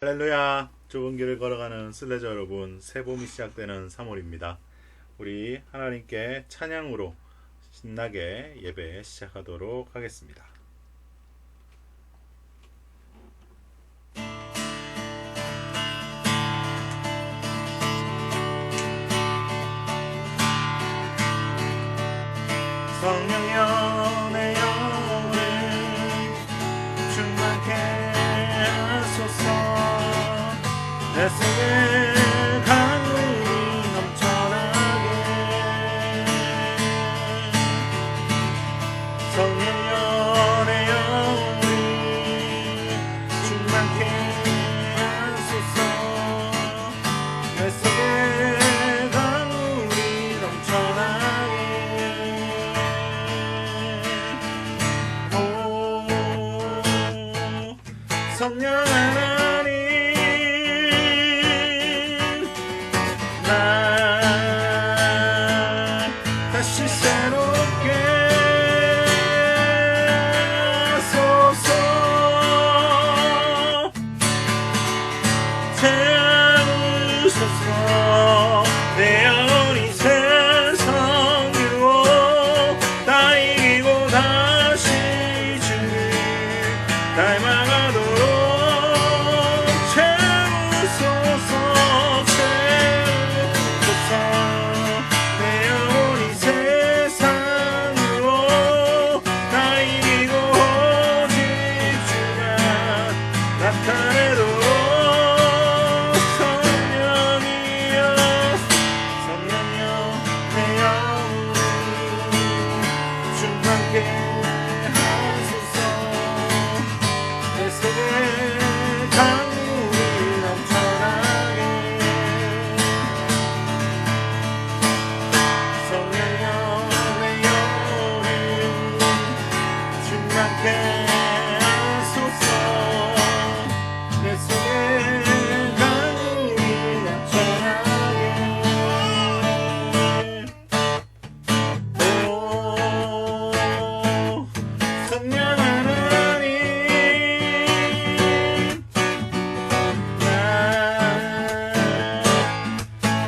할렐루야. 좁은 길을 걸어가는 순례자 여러분, 새 봄이 시작되는 3월입니다. 우리 하나님께 찬양으로 신나게 예배 시작하도록 하겠습니다. 성령여 내 영혼을 충만케 하소서. 내 속에 강물이 넘쳐나게. 성령여 내 영혼을 충만케 하소서. 내 속에 강물이 넘쳐나게. 오 성령 하나님, 다시 새롭게 하소서. 채우소서. 내 영혼이 세상 위로 다 이기고 다시 주를 닮아가도록 채우소서.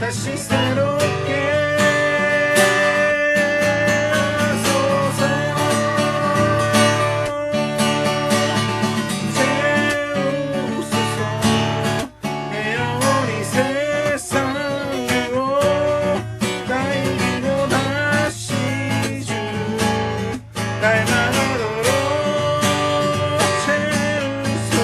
다시 새롭게 하소서. 채우소서. 내 영혼이 세상으로 다 이기고 다시 주를 닮아가도록 채우소서.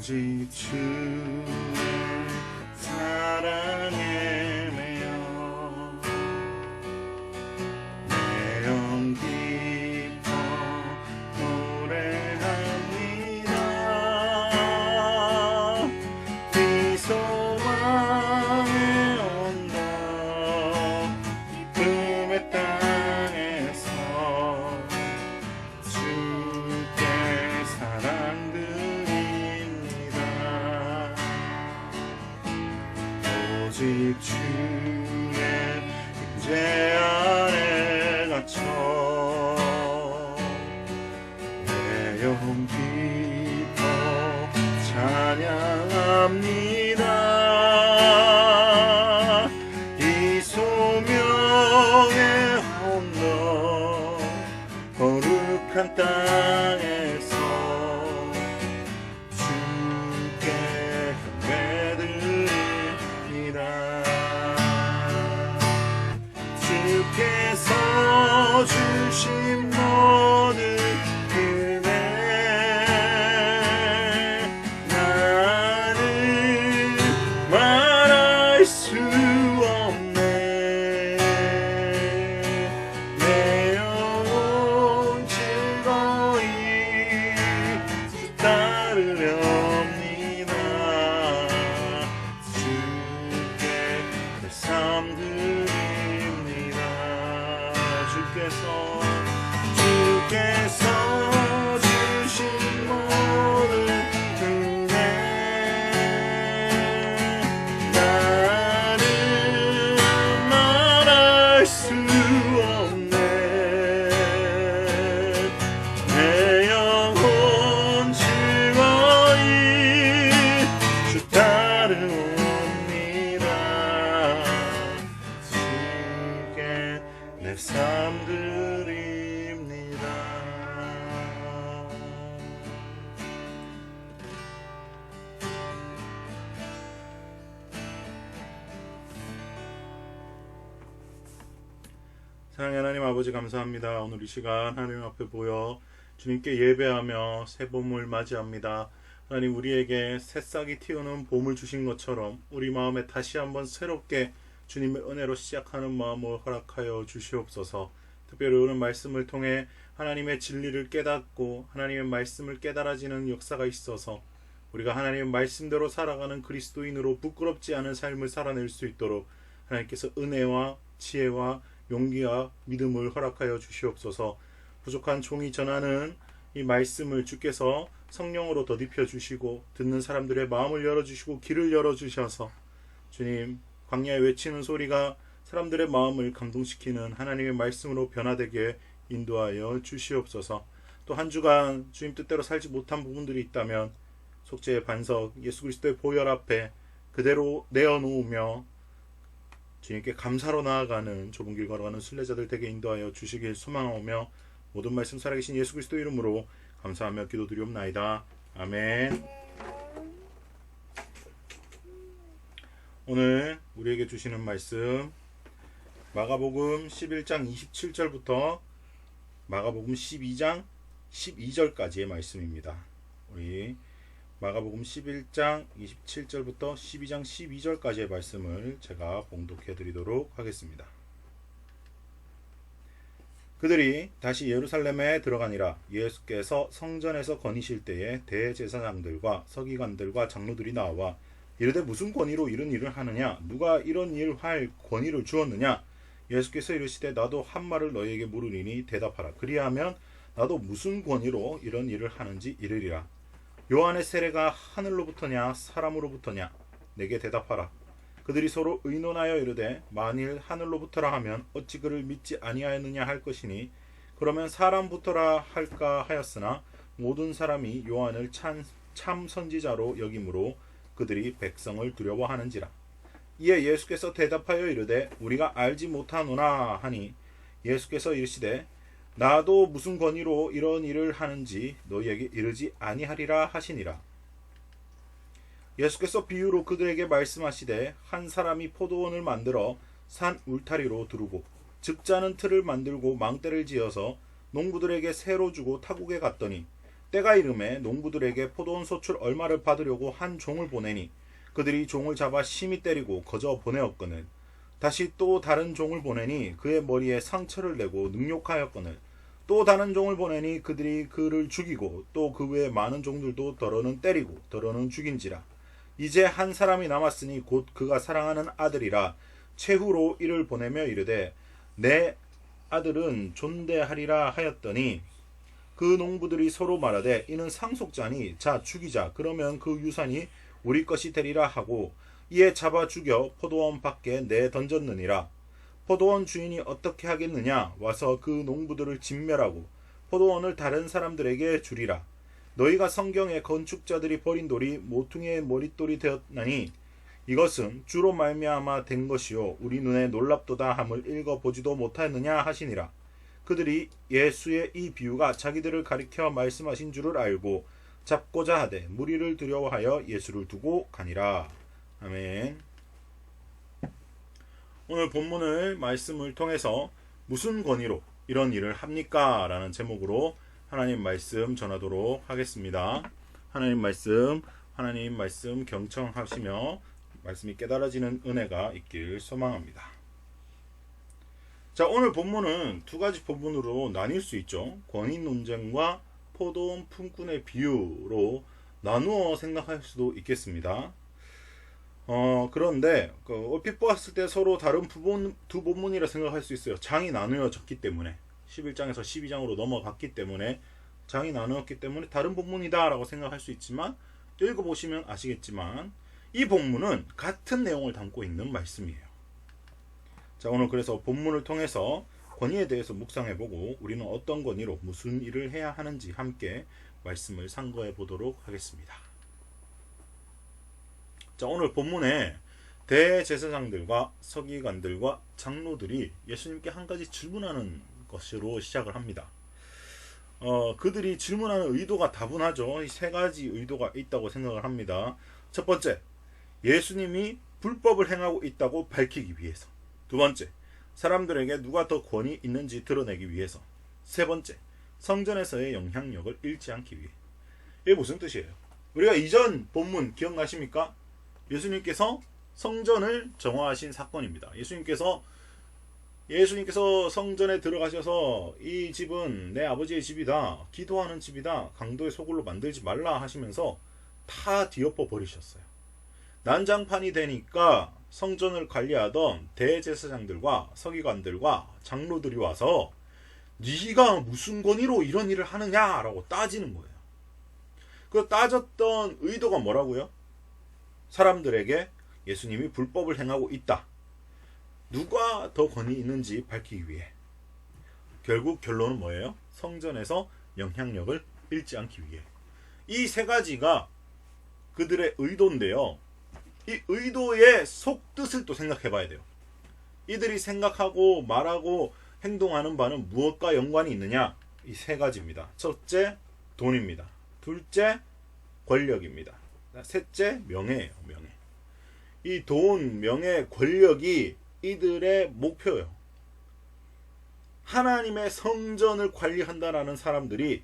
오직 주의 사랑에 매여 내 영 기뻐 노래합니다. 이 소망의 언덕 기쁨의 땅에서 주께 사랑 오직 주의 임재 안에 갇혀 내 영혼 기뻐 찬양합니다. 이 소명의 언덕 거룩한 땅에서 사랑하는 하나님 아버지 감사합니다. 오늘 이 시간 하나님 앞에 보여 주님께 예배하며 새 봄을 맞이합니다. 하나님 우리에게 새싹이 튀어나오는 봄을 주신 것처럼 우리 마음에 다시 한번 새롭게 주님의 은혜로 시작하는 마음을 허락하여 주시옵소서. 특별히 오늘 말씀을 통해 하나님의 진리를 깨닫고 하나님의 말씀을 깨달아지는 역사가 있어서 우리가 하나님의 말씀대로 살아가는 그리스도인으로 부끄럽지 않은 삶을 살아낼 수 있도록 하나님께서 은혜와 지혜와 용기와 믿음을 허락하여 주시옵소서. 부족한 종이 전하는 이 말씀을 주께서 성령으로 덧입혀 주시고 듣는 사람들의 마음을 열어주시고 귀를 열어주셔서 주님 광야에 외치는 소리가 사람들의 마음을 감동시키는 하나님의 말씀으로 변화되게 인도하여 주시옵소서. 또 한 주간 주님 뜻대로 살지 못한 부분들이 있다면 속죄의 반석 예수 그리스도의 보혈 앞에 그대로 내어놓으며 주님께 감사로 나아가는 좁은 길 걸어가는 순례자들 되게 인도하여 주시길 소망하며 모든 말씀 살아계신 예수 그리스도 이름으로 감사하며 기도드리옵나이다. 아멘. 오늘 우리에게 주시는 말씀 마가복음 11장 27절부터 마가복음 12장 12절까지의 말씀입니다. 우리 마가복음 11장 27절부터 12장 12절까지의 말씀을 제가 봉독해 드리도록 하겠습니다. 그들이 다시 예루살렘에 들어가니라. 예수께서 성전에서 거니실 때에 대제사장들과 서기관들과 장로들이 나와 이르되 무슨 권위로 이런 일을 하느냐? 누가 이런 일을 할 권위를 주었느냐? 예수께서 이르시되 나도 한 말을 너희에게 물으리니 대답하라. 그리하면 나도 무슨 권위로 이런 일을 하는지 이르리라. 요한의 세례가 하늘로부터냐 사람으로부터냐? 내게 대답하라. 그들이 서로 의논하여 이르되 만일 하늘로부터라 하면 어찌 그를 믿지 아니하였느냐 할 것이니 그러면 사람부터라 할까 하였으나 모든 사람이 요한을 참 선지자로 여김으로 그들이 백성을 두려워하는지라. 이에 예수께서 대답하여 이르되 우리가 알지 못하노나 하니 예수께서 이르시되 나도 무슨 권위로 이런 일을 하는지 너희에게 이르지 아니하리라 하시니라. 예수께서 비유로 그들에게 말씀하시되 한 사람이 포도원을 만들어 산 울타리로 두르고 즉자는 틀을 만들고 망대를 지어서 농부들에게 새로 주고 타국에 갔더니 때가 이름에 농부들에게 포도원 소출 얼마를 받으려고 한 종을 보내니 그들이 종을 잡아 심히 때리고 거저 보내었거늘 다시 또 다른 종을 보내니 그의 머리에 상처를 내고 능욕하였거늘 또 다른 종을 보내니 그들이 그를 죽이고 또 그 외에 많은 종들도 더러는 때리고 더러는 죽인지라. 이제 한 사람이 남았으니 곧 그가 사랑하는 아들이라. 최후로 이를 보내며 이르되 내 아들은 존대하리라 하였더니 그 농부들이 서로 말하되 이는 상속자니 자 죽이자. 그러면 그 유산이 우리 것이 되리라 하고 이에 잡아 죽여 포도원 밖에 내던졌느니라. 포도원 주인이 어떻게 하겠느냐? 와서 그 농부들을 진멸하고 포도원을 다른 사람들에게 주리라. 너희가 성경에 건축자들이 버린 돌이 모퉁이의 머릿돌이 되었나니 이것은 주로 말미암아 된 것이요 우리 눈에 놀랍도다 함을 읽어보지도 못하였느냐 하시니라. 그들이 예수의 이 비유가 자기들을 가리켜 말씀하신 줄을 알고 잡고자 하되 무리를 두려워하여 예수를 두고 가니라. 아멘. 오늘 본문을 말씀을 통해서 무슨 권위로 이런 일을 합니까? 라는 제목으로 하나님 말씀 전하도록 하겠습니다. 하나님 말씀 경청하시며 말씀이 깨달아지는 은혜가 있길 소망합니다. 자, 오늘 본문은 두 가지 부분으로 나뉠 수 있죠. 권위 논쟁과 포도원 품꾼의 비유로 나누어 생각할 수도 있겠습니다. 그런데 얼핏 보았을 때 서로 다른 두 본문이라 생각할 수 있어요. 장이 나누어졌기 때문에 11장에서 12장으로 넘어갔기 때문에 장이 나누었기 때문에 다른 본문이다 라고 생각할 수 있지만 읽어보시면 아시겠지만 이 본문은 같은 내용을 담고 있는 말씀이에요. 자, 오늘 그래서 본문을 통해서 권위에 대해서 묵상해보고 우리는 어떤 권위로 무슨 일을 해야 하는지 함께 말씀을 상고해 보도록 하겠습니다. 자, 오늘 본문에 대제사장들과 서기관들과 장로들이 예수님께 한 가지 질문하는 것으로 시작을 합니다. 그들이 질문하는 의도가 다분하죠. 이 세 가지 의도가 있다고 생각을 합니다. 첫 번째, 예수님이 불법을 행하고 있다고 밝히기 위해서. 두 번째, 사람들에게 누가 더 권위 있는지 드러내기 위해서. 세 번째, 성전에서의 영향력을 잃지 않기 위해. 이게 무슨 뜻이에요? 우리가 이전 본문 기억나십니까? 예수님께서 성전을 정화하신 사건입니다. 예수님께서 성전에 들어가셔서 이 집은 내 아버지의 집이다, 기도하는 집이다, 강도의 소굴로 만들지 말라 하시면서 다 뒤엎어 버리셨어요. 난장판이 되니까 성전을 관리하던 대제사장들과 서기관들과 장로들이 와서 네가 무슨 권위로 이런 일을 하느냐라고 따지는 거예요. 그 따졌던 의도가 뭐라고요? 사람들에게 예수님이 불법을 행하고 있다, 누가 더 권위 있는지 밝히기 위해. 결국 결론은 뭐예요? 성전에서 영향력을 잃지 않기 위해. 이 세 가지가 그들의 의도인데요. 이 의도의 속뜻을 또 생각해 봐야 돼요. 이들이 생각하고 말하고 행동하는 바는 무엇과 연관이 있느냐? 이 세 가지입니다. 첫째, 돈입니다. 둘째, 권력입니다. 셋째, 명예예요. 명예. 이 돈, 명예, 권력이 이들의 목표예요. 하나님의 성전을 관리한다라는 사람들이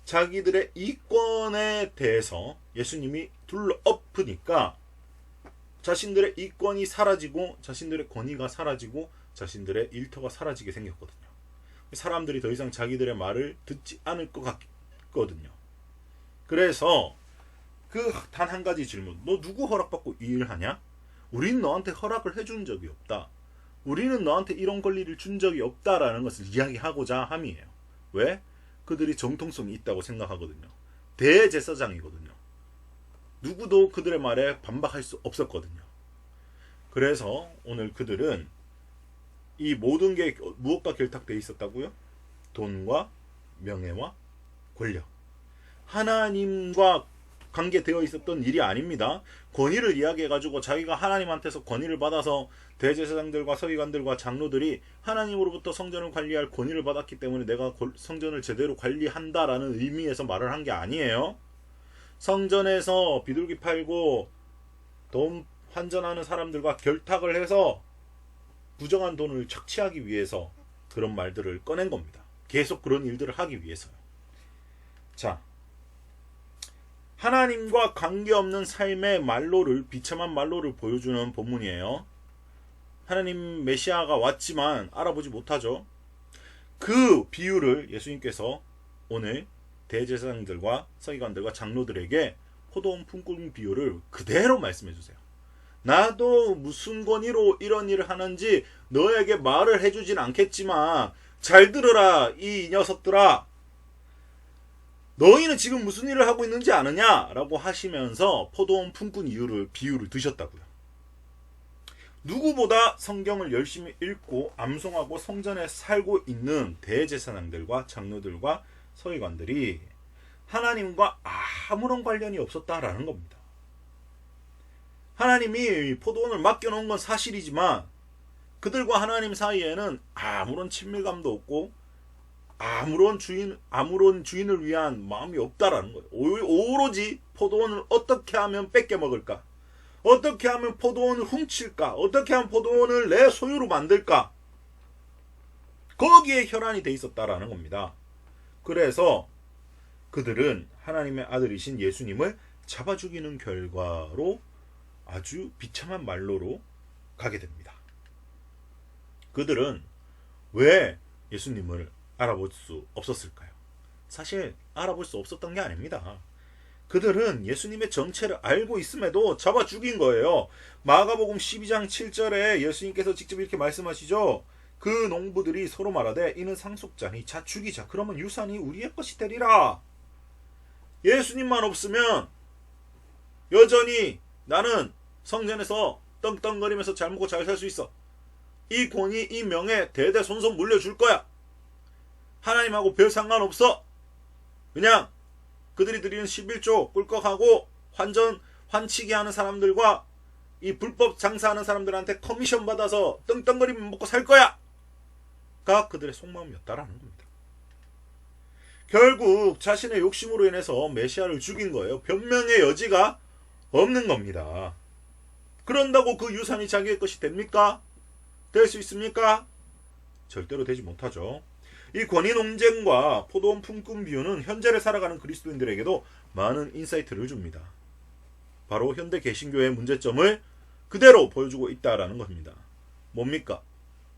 자기들의 이권에 대해서 예수님이 둘러엎으니까 자신들의 이권이 사라지고 자신들의 권위가 사라지고 자신들의 일터가 사라지게 생겼거든요. 사람들이 더 이상 자기들의 말을 듣지 않을 것 같거든요. 그래서 그 단 한 가지 질문, 너 누구 허락받고 이 일을 하냐? 우리는 너한테 허락을 해준 적이 없다, 우리는 너한테 이런 권리를 준 적이 없다라는 것을 이야기하고자 함이에요. 왜? 그들이 정통성이 있다고 생각하거든요. 대제사장이거든요. 누구도 그들의 말에 반박할 수 없었거든요. 그래서 오늘 그들은 이 모든 게 무엇과 결탁되어 있었다고요? 돈과 명예와 권력. 하나님과 관계되어 있었던 일이 아닙니다. 권위를 이야기해가지고 자기가 하나님한테서 권위를 받아서 대제사장들과 서기관들과 장로들이 하나님으로부터 성전을 관리할 권위를 받았기 때문에 내가 성전을 제대로 관리한다라는 의미에서 말을 한 게 아니에요. 성전에서 비둘기 팔고 돈 환전하는 사람들과 결탁을 해서 부정한 돈을 착취하기 위해서 그런 말들을 꺼낸 겁니다. 계속 그런 일들을 하기 위해서요. 자, 하나님과 관계없는 삶의 말로를, 비참한 말로를 보여주는 본문이에요. 하나님 메시아가 왔지만 알아보지 못하죠. 그 비유를 예수님께서 오늘 대제사장들과 서기관들과 장로들에게 포도원 품꾼 비유를 그대로 말씀해 주세요. 나도 무슨 권위로 이런 일을 하는지 너에게 말을 해주진 않겠지만 잘 들으라 이 녀석들아, 너희는 지금 무슨 일을 하고 있는지 아느냐? 라고 하시면서 포도원 품꾼 비유를 드셨다고요. 누구보다 성경을 열심히 읽고 암송하고 성전에 살고 있는 대제사장들과 장로들과 서기관들이 하나님과 아무런 관련이 없었다라는 겁니다. 하나님이 포도원을 맡겨놓은 건 사실이지만 그들과 하나님 사이에는 아무런 친밀감도 없고 아무런 주인을 위한 마음이 없다라는 거예요. 오로지 포도원을 어떻게 하면 뺏겨 먹을까? 어떻게 하면 포도원을 훔칠까? 어떻게 하면 포도원을 내 소유로 만들까? 거기에 혈안이 돼 있었다라는 겁니다. 그래서 그들은 하나님의 아들이신 예수님을 잡아 죽이는 결과로 아주 비참한 말로로 가게 됩니다. 그들은 왜 예수님을 알아볼 수 없었을까요? 사실 알아볼 수 없었던 게 아닙니다. 그들은 예수님의 정체를 알고 있음에도 잡아 죽인 거예요. 마가복음 12장 7절에 예수님께서 직접 이렇게 말씀하시죠. 그 농부들이 서로 말하되 이는 상속자니 자 죽이자, 그러면 유산이 우리의 것이 되리라. 예수님만 없으면 여전히 나는 성전에서 떵떵거리면서 잘 먹고 잘 살 수 있어. 이 권위, 이 명예 대대손손 물려줄 거야. 하나님하고 별 상관없어. 그냥 그들이 드리는 11조 꿀꺽하고 환치기 하는 사람들과 이 불법 장사하는 사람들한테 커미션 받아서 떵떵거리면 먹고 살 거야 가 그들의 속마음이었다라는 겁니다. 결국 자신의 욕심으로 인해서 메시아를 죽인 거예요. 변명의 여지가 없는 겁니다. 그런다고 그 유산이 자기의 것이 됩니까? 될 수 있습니까? 절대로 되지 못하죠. 이 권위 논쟁과 포도원 품꾼 비유는 현재를 살아가는 그리스도인들에게도 많은 인사이트를 줍니다. 바로 현대 개신교의 문제점을 그대로 보여주고 있다라는 겁니다. 뭡니까?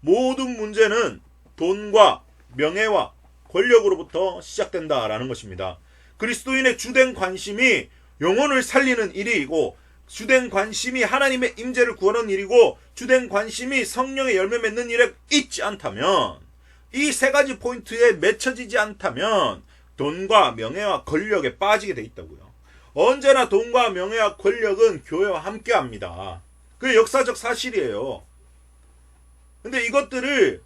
모든 문제는 돈과 명예와 권력으로부터 시작된다라는 것입니다. 그리스도인의 주된 관심이 영혼을 살리는 일이고, 주된 관심이 하나님의 임재를 구하는 일이고, 주된 관심이 성령의 열매 맺는 일에 있지 않다면, 이 세 가지 포인트에 맺혀지지 않다면 돈과 명예와 권력에 빠지게 돼 있다고요. 언제나 돈과 명예와 권력은 교회와 함께합니다. 그게 역사적 사실이에요. 근데 이것들을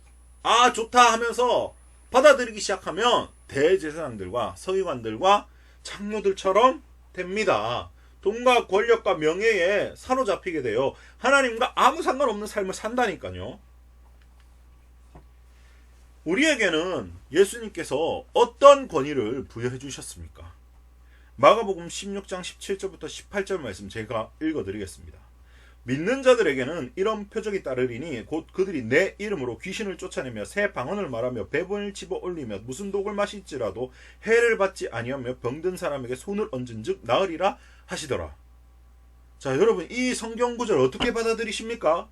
좋다 하면서 받아들이기 시작하면 대제사장들과 서기관들과 장로들처럼 됩니다. 돈과 권력과 명예에 사로잡히게 돼요. 하나님과 아무 상관없는 삶을 산다니까요. 우리에게는 예수님께서 어떤 권위를 부여해 주셨습니까? 마가복음 16장 17절부터 18절 말씀 제가 읽어드리겠습니다. 믿는 자들에게는 이런 표적이 따르리니 곧 그들이 내 이름으로 귀신을 쫓아내며 새 방언을 말하며 배분을 집어 올리며 무슨 독을 마실지라도 해를 받지 아니하며 병든 사람에게 손을 얹은즉 나으리라 하시더라. 자, 여러분, 이 성경 구절 어떻게 받아들이십니까?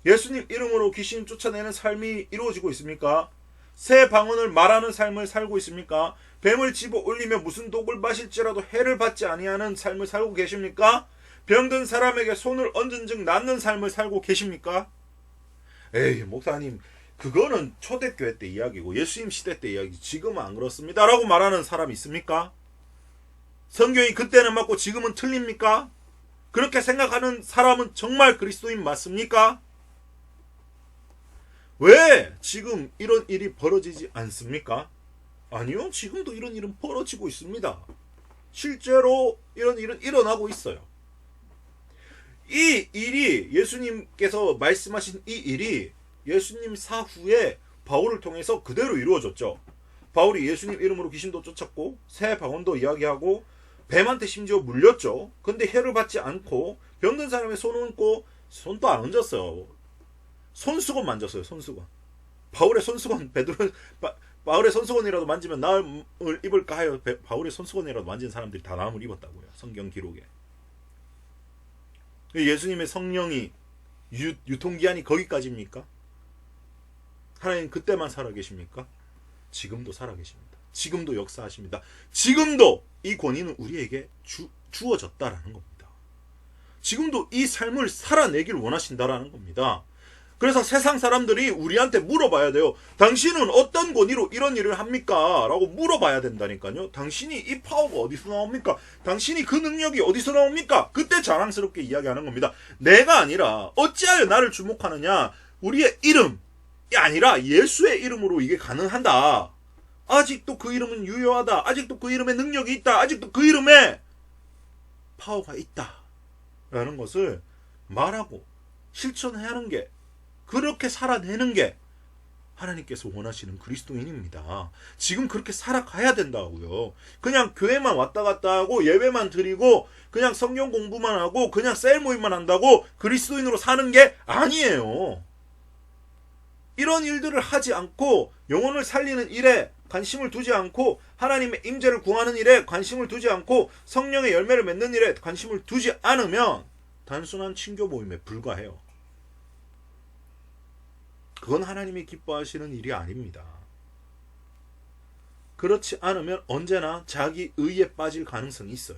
예수님 이름으로 귀신 쫓아내는 삶이 이루어지고 있습니까? 새 방언을 말하는 삶을 살고 있습니까? 뱀을 집어 올리며 무슨 독을 마실지라도 해를 받지 아니하는 삶을 살고 계십니까? 병든 사람에게 손을 얹은 즉 낫는 삶을 살고 계십니까? 에이, 목사님, 그거는 초대교회 때 이야기고 예수님 시대 때 이야기, 지금은 안 그렇습니다 라고 말하는 사람이 있습니까? 성경이 그때는 맞고 지금은 틀립니까? 그렇게 생각하는 사람은 정말 그리스도인 맞습니까? 왜 지금 이런 일이 벌어지지 않습니까? 아니요, 지금도 이런 일은 벌어지고 있습니다. 실제로 이런 일은 일어나고 있어요. 이 일이, 예수님께서 말씀하신 이 일이 예수님 사후에 바울을 통해서 그대로 이루어졌죠. 바울이 예수님 이름으로 귀신도 쫓았고 새 방언도 이야기하고 뱀한테 심지어 물렸죠. 근데 해를 받지 않고 병든 사람의 손을 얹고, 손도 안 얹었어요. 손수건 만졌어요. 손수건. 바울의 손수건, 바울의 손수건이라도 만지면 나음을 입을까 하여 바울의 손수건이라도 만진 사람들이 다 나음을 입었다고요. 성경 기록에. 예수님의 성령이 유통기한이 거기까지입니까? 하나님 그때만 살아계십니까? 지금도 살아계십니다. 지금도 역사하십니다. 지금도 이 권위는 우리에게 주어졌다라는 겁니다. 지금도 이 삶을 살아내길 원하신다라는 겁니다. 그래서 세상 사람들이 우리한테 물어봐야 돼요. 당신은 어떤 권위로 이런 일을 합니까? 라고 물어봐야 된다니까요. 당신이 이 파워가 어디서 나옵니까? 당신이 그 능력이 어디서 나옵니까? 그때 자랑스럽게 이야기하는 겁니다. 내가 아니라 어찌하여 나를 주목하느냐? 우리의 이름이 아니라 예수의 이름으로 이게 가능한다. 아직도 그 이름은 유효하다. 아직도 그 이름에 능력이 있다. 아직도 그 이름에 파워가 있다. 라는 것을 말하고 실천해야 하는 게, 그렇게 살아내는 게 하나님께서 원하시는 그리스도인입니다. 지금 그렇게 살아가야 된다고요. 그냥 교회만 왔다 갔다 하고 예배만 드리고 그냥 성경 공부만 하고 그냥 셀 모임만 한다고 그리스도인으로 사는 게 아니에요. 이런 일들을 하지 않고 영혼을 살리는 일에 관심을 두지 않고 하나님의 임재를 구하는 일에 관심을 두지 않고 성령의 열매를 맺는 일에 관심을 두지 않으면 단순한 친교 모임에 불과해요. 그건 하나님이 기뻐하시는 일이 아닙니다. 그렇지 않으면 언제나 자기 의에 빠질 가능성이 있어요.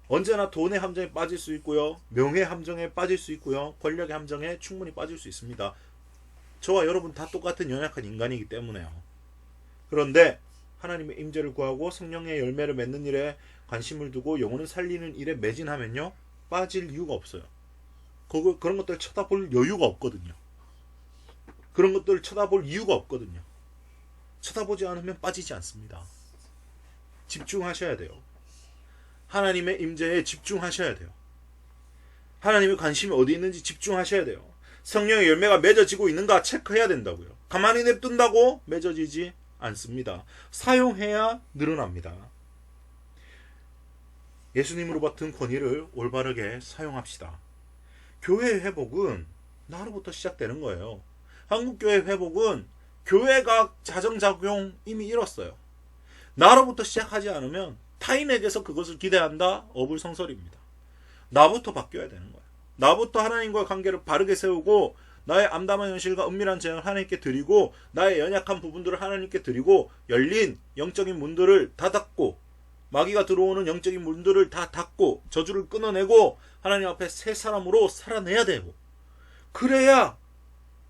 언제나 돈의 함정에 빠질 수 있고요. 명예의 함정에 빠질 수 있고요. 권력의 함정에 충분히 빠질 수 있습니다. 저와 여러분 다 똑같은 연약한 인간이기 때문에요. 그런데 하나님의 임재를 구하고 성령의 열매를 맺는 일에 관심을 두고 영혼을 살리는 일에 매진하면요, 빠질 이유가 없어요. 그런 것들 쳐다볼 여유가 없거든요. 그런 것들을 쳐다볼 이유가 없거든요. 쳐다보지 않으면 빠지지 않습니다. 집중하셔야 돼요. 하나님의 임재에 집중하셔야 돼요. 하나님의 관심이 어디 있는지 집중하셔야 돼요. 성령의 열매가 맺어지고 있는가 체크해야 된다고요. 가만히 냅둔다고 맺어지지 않습니다. 사용해야 늘어납니다. 예수님으로 받은 권위를 올바르게 사용합시다. 교회의 회복은 나로부터 시작되는 거예요. 한국교회 회복은 교회가 자정작용 이미 잃었어요. 나로부터 시작하지 않으면 타인에게서 그것을 기대한다? 어불성설입니다. 나부터 바뀌어야 되는 거예요. 나부터 하나님과의 관계를 바르게 세우고 나의 암담한 현실과 은밀한 재앙을 하나님께 드리고 나의 연약한 부분들을 하나님께 드리고 열린 영적인 문들을 다 닫고 마귀가 들어오는 영적인 문들을 다 닫고 저주를 끊어내고 하나님 앞에 새 사람으로 살아내야 되고 그래야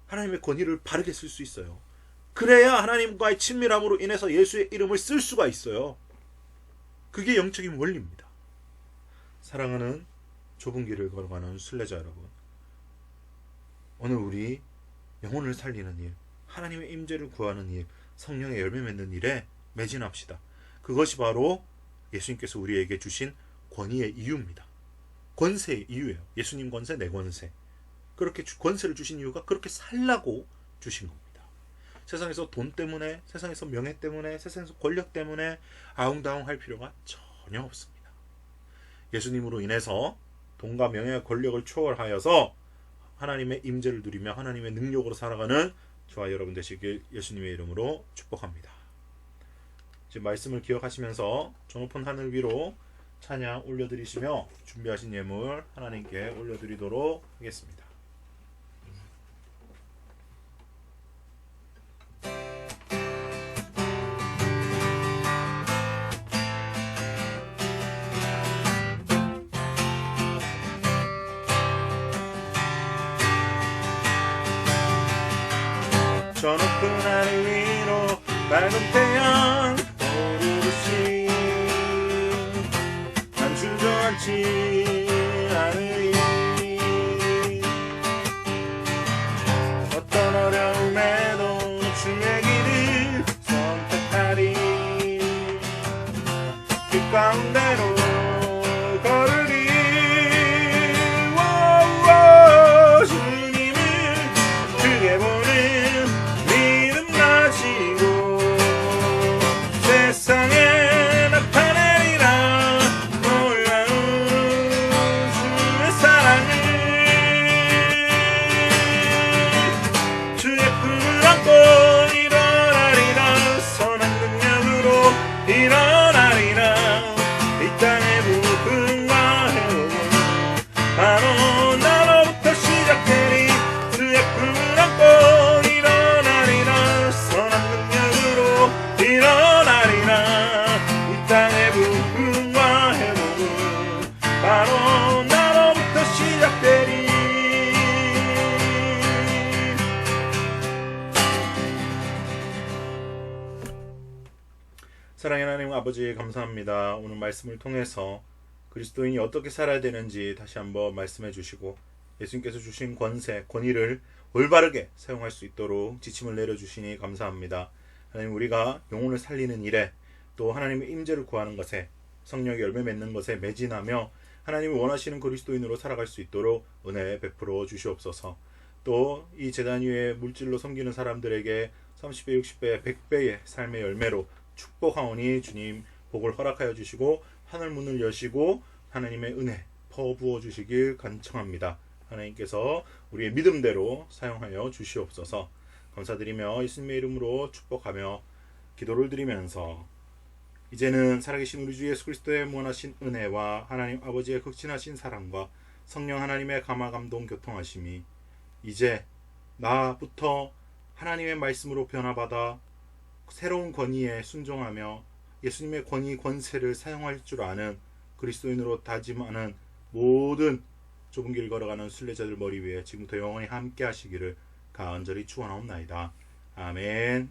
하나님의 권위를 바르게 쓸 수 있어요. 그래야 하나님과의 친밀함으로 인해서 예수의 이름을 쓸 수가 있어요. 그게 영적인 원리입니다. 사랑하는 좁은 길을 걸어가는 순례자 여러분, 오늘 우리 영혼을 살리는 일, 하나님의 임재를 구하는 일, 성령의 열매 맺는 일에 매진합시다. 그것이 바로 예수님께서 우리에게 주신 권위의 이유입니다. 권세의 이유예요. 예수님 권세, 내 권세. 그렇게 권세를 주신 이유가 그렇게 살라고 주신 겁니다. 세상에서 돈 때문에, 세상에서 명예 때문에, 세상에서 권력 때문에 아웅다웅할 필요가 전혀 없습니다. 예수님으로 인해서 돈과 명예와 권력을 초월하여서 하나님의 임재를 누리며 하나님의 능력으로 살아가는 저와 여러분 되시길 예수님의 이름으로 축복합니다. 지금 말씀을 기억하시면서 저 높은 하늘 위로 찬양 올려드리시며 준비하신 예물 하나님께 올려드리도록 하겠습니다. 저 높은 하늘 위로 맑은 태양 오르듯이 난 주저앉지 않으리. 어떤 어려움에도 주의 길을 선택하리. 그 가운데로 걸으리. 주님을 크게 보는 세상에 나타내리라. 놀라운 주의 사랑을 주의 품을 안고 일어나리라. 선한 능력으로 일어나리라. 이 땅의 부흥과 회복은 바로 나로부터 시작되리. 주의 품을 안고 일어나리라. 선한 능력으로 일어나리라. 이 땅의 부흥과 회복은 바로 나로부터 시작되리. 사랑의 하나님 아버지 감사합니다. 오늘 말씀을 통해서 그리스도인이 어떻게 살아야 되는지 다시 한번 말씀해 주시고 예수님께서 주신 권세, 권위를 올바르게 사용할 수 있도록 지침을 내려주시니 감사합니다. 하나님, 우리가 영혼을 살리는 일에 또 하나님의 임재를 구하는 것에 성령의 열매 맺는 것에 매진하며 하나님이 원하시는 그리스도인으로 살아갈 수 있도록 은혜 베풀어 주시옵소서. 또 이 제단 위에 물질로 섬기는 사람들에게 30배, 60배, 100배의 삶의 열매로 축복하오니 주님 복을 허락하여 주시고 하늘 문을 여시고 하나님의 은혜 퍼부어 주시길 간청합니다. 하나님께서 우리의 믿음대로 사용하여 주시옵소서. 감사드리며 예수님의 이름으로 축복하며 기도를 드리면서 이제는 살아계신 우리 주 예수 그리스도의 무한하신 은혜와 하나님 아버지의 극진하신 사랑과 성령 하나님의 감화 감동 교통하심이 이제 나부터 하나님의 말씀으로 변화받아 새로운 권위에 순종하며 예수님의 권위 권세를 사용할 줄 아는 그리스도인으로 다짐하는 모든 좁은 길 걸어가는 순례자들 머리 위에 지금부터 영원히 함께 하시기를 간절히 축원하옵나이다. 아멘.